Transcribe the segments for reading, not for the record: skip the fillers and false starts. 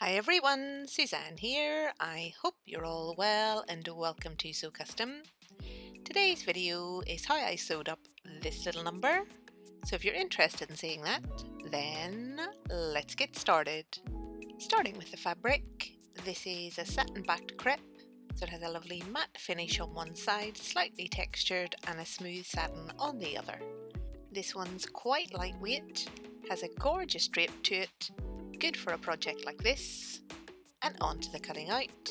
Hi everyone, Suzanne here. I hope you're all well and welcome to Sew Custom. Today's video is how I sewed up this little number. So if you're interested in seeing that, then let's get started. Starting with the fabric, this is a Satin Backed Crepe. So it has a lovely matte finish on one side, slightly textured, and a smooth satin on the other. This one's quite lightweight, has a gorgeous drape to it, good for a project like this. And on to the cutting out.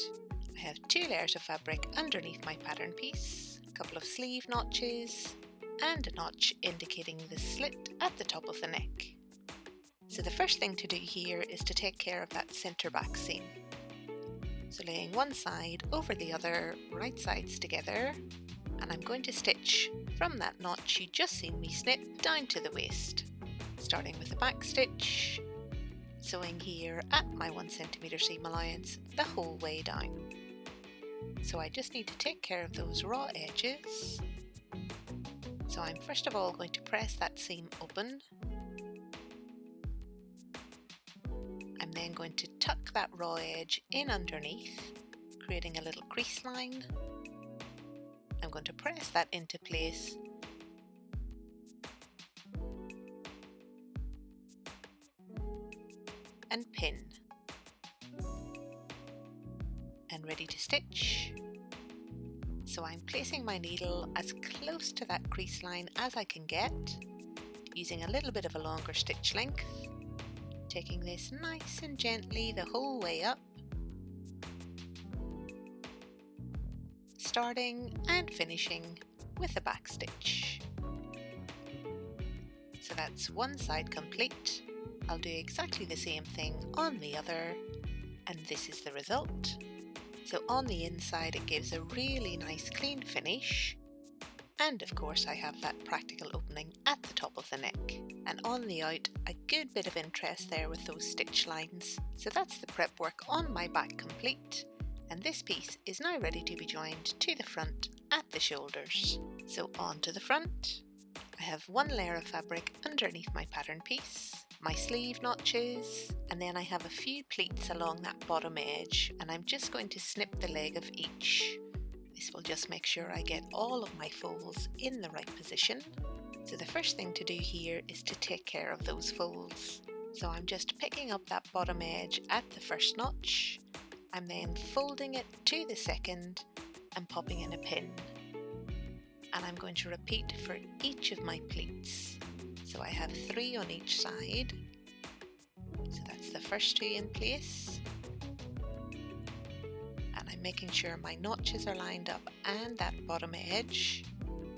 I have 2 layers of fabric underneath my pattern piece, a couple of sleeve notches, and a notch indicating the slit at the top of the neck. So the first thing to do here is to take care of that centre back seam. So laying one side over the other, right sides together, and I'm going to stitch from that notch you just seen me snip down to the waist, starting with the back stitch, sewing here at my 1 centimetre seam allowance the whole way down. So I just need to take care of those raw edges. So I'm first of all going to press that seam open. I'm then going to tuck that raw edge in underneath, creating a little crease line. I'm going to press that into place and pin, and ready to stitch. So I'm placing my needle as close to that crease line as I can get, using a little bit of a longer stitch length, taking this nice and gently the whole way up, starting and finishing with a back stitch. So that's one side complete. I'll do exactly the same thing on the other, and this is the result. So on the inside it gives a really nice clean finish, and of course I have that practical opening at the top of the neck, and on the out a good bit of interest there with those stitch lines. So that's the prep work on my back complete, and this piece is now ready to be joined to the front at the shoulders. So on to the front. I have 1 layer of fabric underneath my pattern piece, my sleeve notches, and then I have a few pleats along that bottom edge, and I'm just going to snip the leg of each. This will just make sure I get all of my folds in the right position. So the first thing to do here is to take care of those folds. So I'm just picking up that bottom edge at the first notch. I'm then folding it to the second and popping in a pin. And I'm going to repeat for each of my pleats. So I have 3 on each side. So that's the first 2 in place. And I'm making sure my notches are lined up and that bottom edge.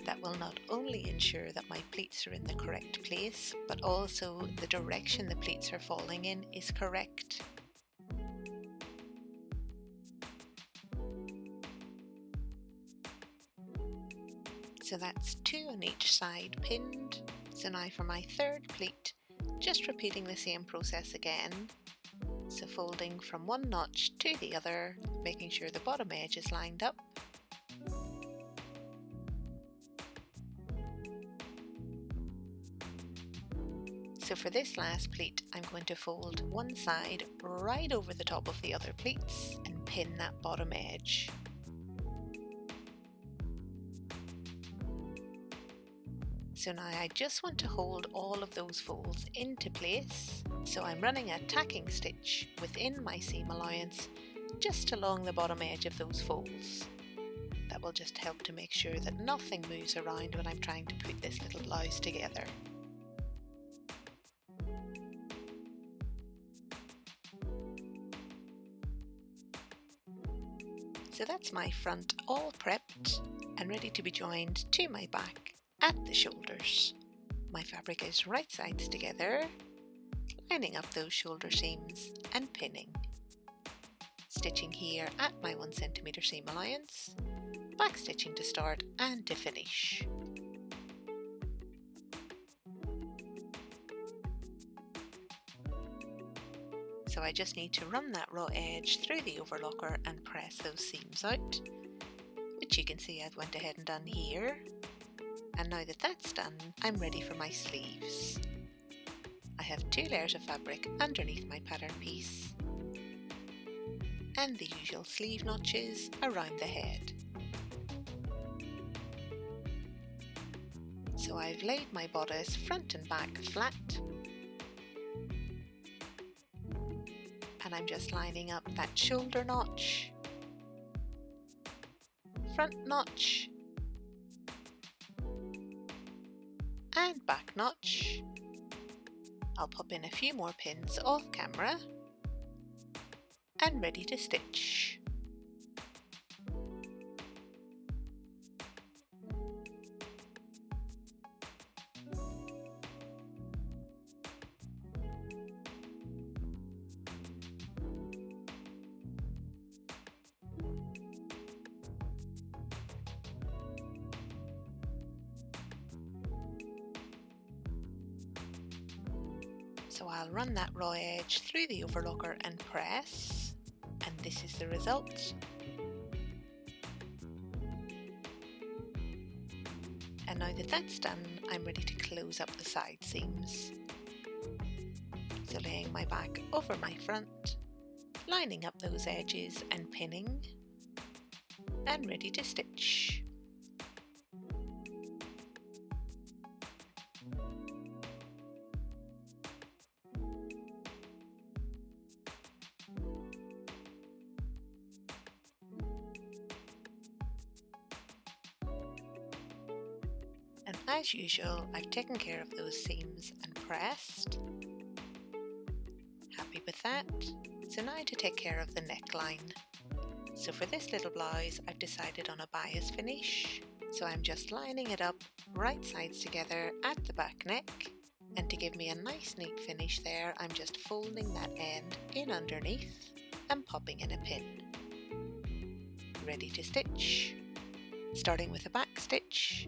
That will not only ensure that my pleats are in the correct place, but also the direction the pleats are falling in is correct. So that's 2 on each side pinned. So now for my third pleat, just repeating the same process again. So folding from one notch to the other, making sure the bottom edge is lined up. So for this last pleat, I'm going to fold one side right over the top of the other pleats and pin that bottom edge. So now I just want to hold all of those folds into place. So I'm running a tacking stitch within my seam allowance just along the bottom edge of those folds. That will just help to make sure that nothing moves around when I'm trying to put this little blouse together. So that's my front all prepped and ready to be joined to my back at the shoulders. My fabric is right sides together, lining up those shoulder seams and pinning. Stitching here at my 1 centimetre seam allowance, back stitching to start and to finish. So I just need to run that raw edge through the overlocker and press those seams out, which you can see I've went ahead and done here. And now that that's done, I'm ready for my sleeves. I have 2 layers of fabric underneath my pattern piece, and the usual sleeve notches around the head. So I've laid my bodice front and back flat, and I'm just lining up that shoulder notch, front notch, and back notch. I'll pop in a few more pins off camera and ready to stitch. So I'll run that raw edge through the overlocker and press, and this is the result. And now that that's done, I'm ready to close up the side seams. So laying my back over my front, lining up those edges and pinning, and ready to stitch. And as usual, I've taken care of those seams and pressed. Happy with that. So now to take care of the neckline. So for this little blouse, I've decided on a bias finish. So I'm just lining it up right sides together at the back neck. And to give me a nice neat finish there, I'm just folding that end in underneath and popping in a pin. Ready to stitch. Starting with a back stitch.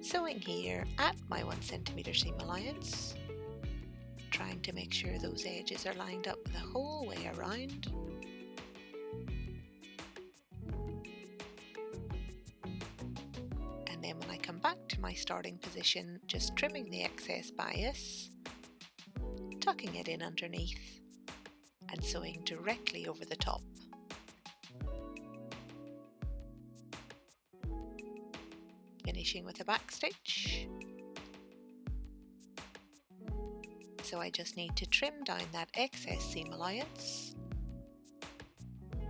Sewing here at my 1 cm seam allowance, trying to make sure those edges are lined up the whole way around. And then when I come back to my starting position, just trimming the excess bias, tucking it in underneath and sewing directly over the top. Finishing with a back stitch. So I just need to trim down that excess seam allowance.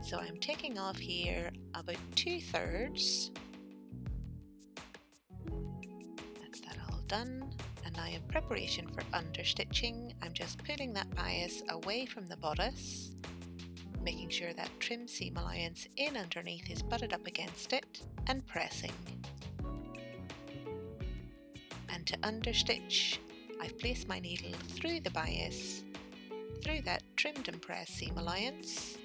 So I'm taking off here about 2/3. That's that all done. And now in preparation for understitching, I'm just pulling that bias away from the bodice, making sure that trim seam allowance in underneath is butted up against it, and pressing. And to understitch, I've placed my needle through the bias, through that trimmed and pressed seam allowance,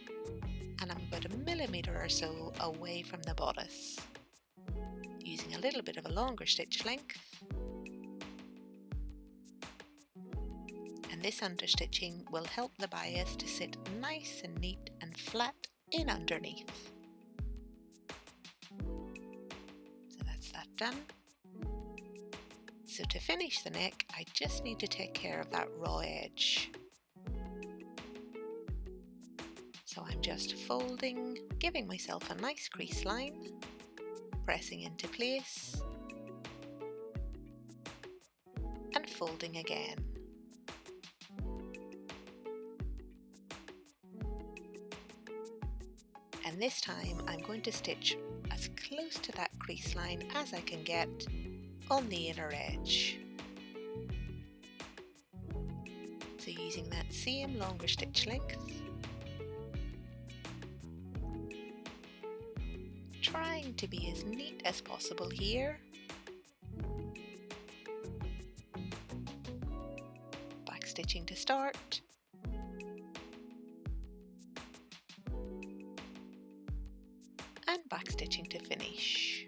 and I'm about 1 millimetre or so away from the bodice, using a little bit of a longer stitch length. And this understitching will help the bias to sit nice and neat and flat in underneath. So that's that done. So to finish the neck, I just need to take care of that raw edge. So I'm just folding, giving myself a nice crease line, pressing into place, and folding again. And this time I'm going to stitch as close to that crease line as I can get on the inner edge. So using that same longer stitch length, trying to be as neat as possible here. Back stitching to start. And back stitching to finish.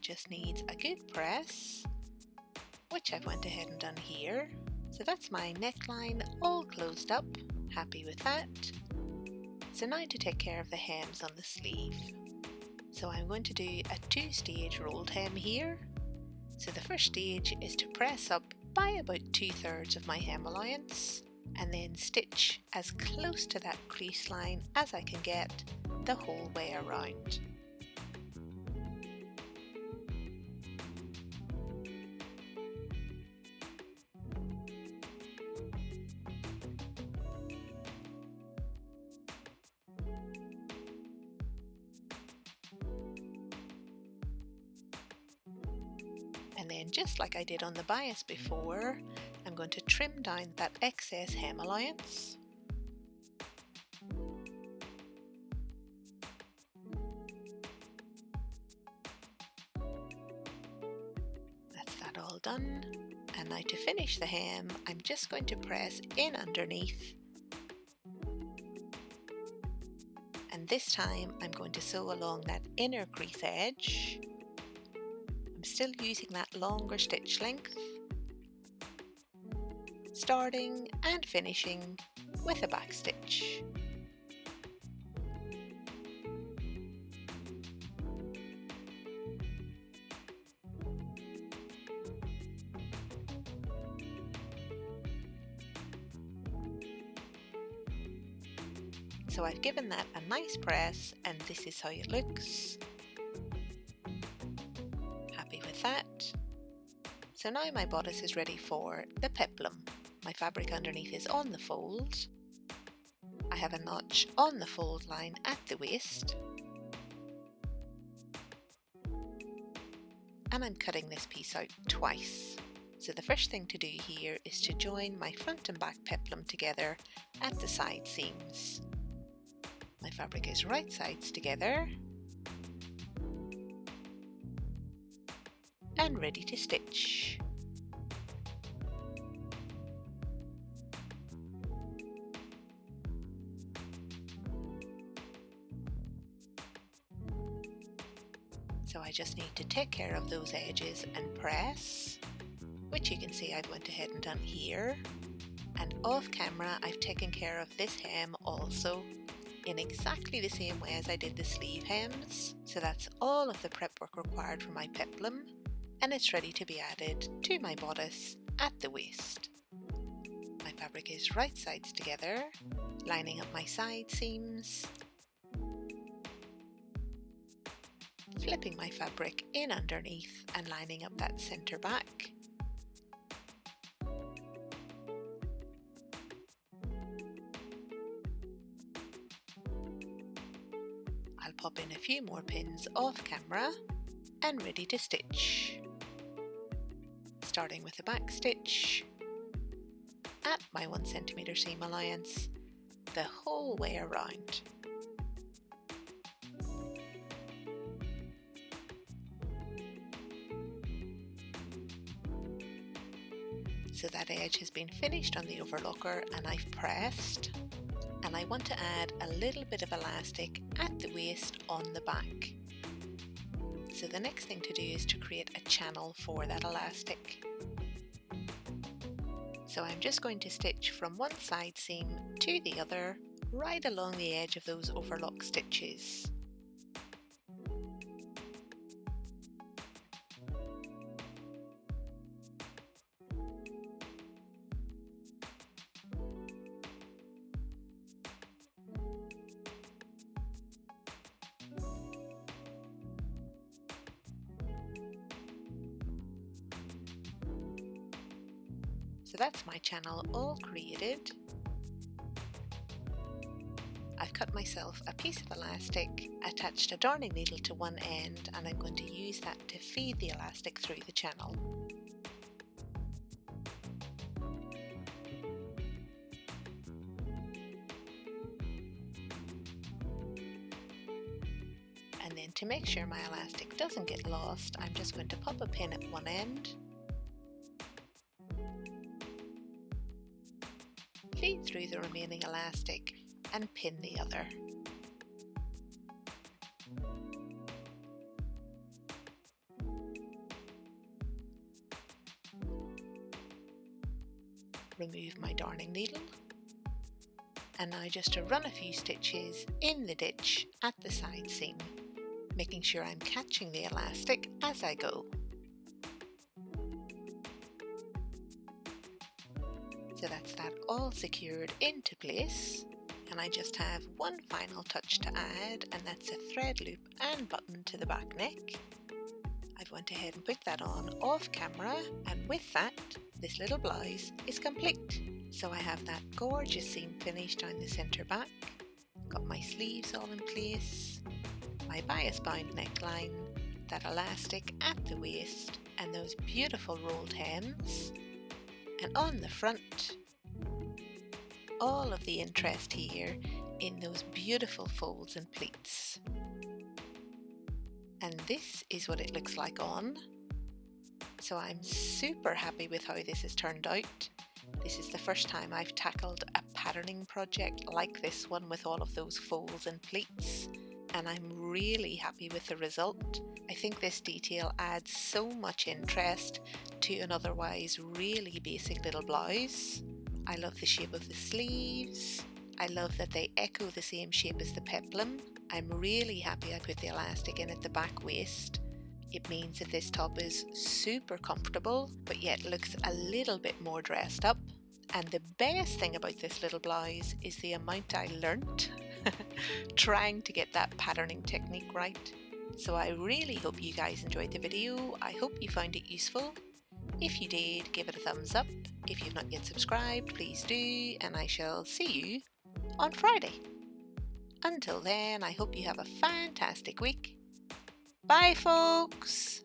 Just needs a good press, which I've went ahead and done here. So that's my neckline all closed up, happy with that. So now to take care of the hems on the sleeve. So I'm going to do a 2-stage rolled hem here. So the first stage is to press up by about 2/3 of my hem allowance and then stitch as close to that crease line as I can get the whole way around. And then, just like I did on the bias before, I'm going to trim down that excess hem allowance. That's that all done. And now to finish the hem, I'm just going to press in underneath. And this time I'm going to sew along that inner crease edge. I'm still using that longer stitch length, starting and finishing with a back stitch. So I've given that a nice press and this is how it looks. Happy with that. So now my bodice is ready for the peplum. My fabric underneath is on the fold. I have a notch on the fold line at the waist. And I'm cutting this piece out twice. So the first thing to do here is to join my front and back peplum together at the side seams. My fabric is right sides together and ready to stitch. So I just need to take care of those edges and press, which you can see I've went ahead and done here. And off camera I've taken care of this hem also in exactly the same way as I did the sleeve hems. So that's all of the prep work required for my peplum, and it's ready to be added to my bodice at the waist. My fabric is right sides together, lining up my side seams, flipping my fabric in underneath and lining up that center back. I'll pop in a few more pins off camera and ready to stitch. Starting with a back stitch at my 1 cm seam allowance the whole way around. So that edge has been finished on the overlocker and I've pressed, and I want to add a little bit of elastic at the waist on the back. So the next thing to do is to create a channel for that elastic. So I'm just going to stitch from one side seam to the other, right along the edge of those overlock stitches. So that's my channel all created. I've cut myself a piece of elastic, attached a darning needle to one end, and I'm going to use that to feed the elastic through the channel. And then to make sure my elastic doesn't get lost, I'm just going to pop a pin at one end, feed through the remaining elastic and pin the other. Remove my darning needle, and now just to run a few stitches in the ditch at the side seam, making sure I'm catching the elastic as I go. So that's that all secured into place. And I just have one final touch to add, and that's a thread loop and button to the back neck. I've went ahead and put that on off camera, and with that, this little blouse is complete. So I have that gorgeous seam finish down the centre back, got my sleeves all in place, my bias bound neckline, that elastic at the waist, and those beautiful rolled hems. And on the front, all of the interest here in those beautiful folds and pleats. And this is what it looks like on. So I'm super happy with how this has turned out. This is the first time I've tackled a patterning project like this one with all of those folds and pleats, and I'm really happy with the result. I think this detail adds so much interest to an otherwise really basic little blouse. I love the shape of the sleeves. I love that they echo the same shape as the peplum. I'm really happy I put the elastic in at the back waist. It means that this top is super comfortable, but yet looks a little bit more dressed up. And the best thing about this little blouse is the amount I learnt trying to get that patterning technique right. So I really hope you guys enjoyed the video. I hope you found it useful. If you did, give it a thumbs up. If you've not yet subscribed, please do, and I shall see you on Friday. Until then, I hope you have a fantastic week. Bye, folks!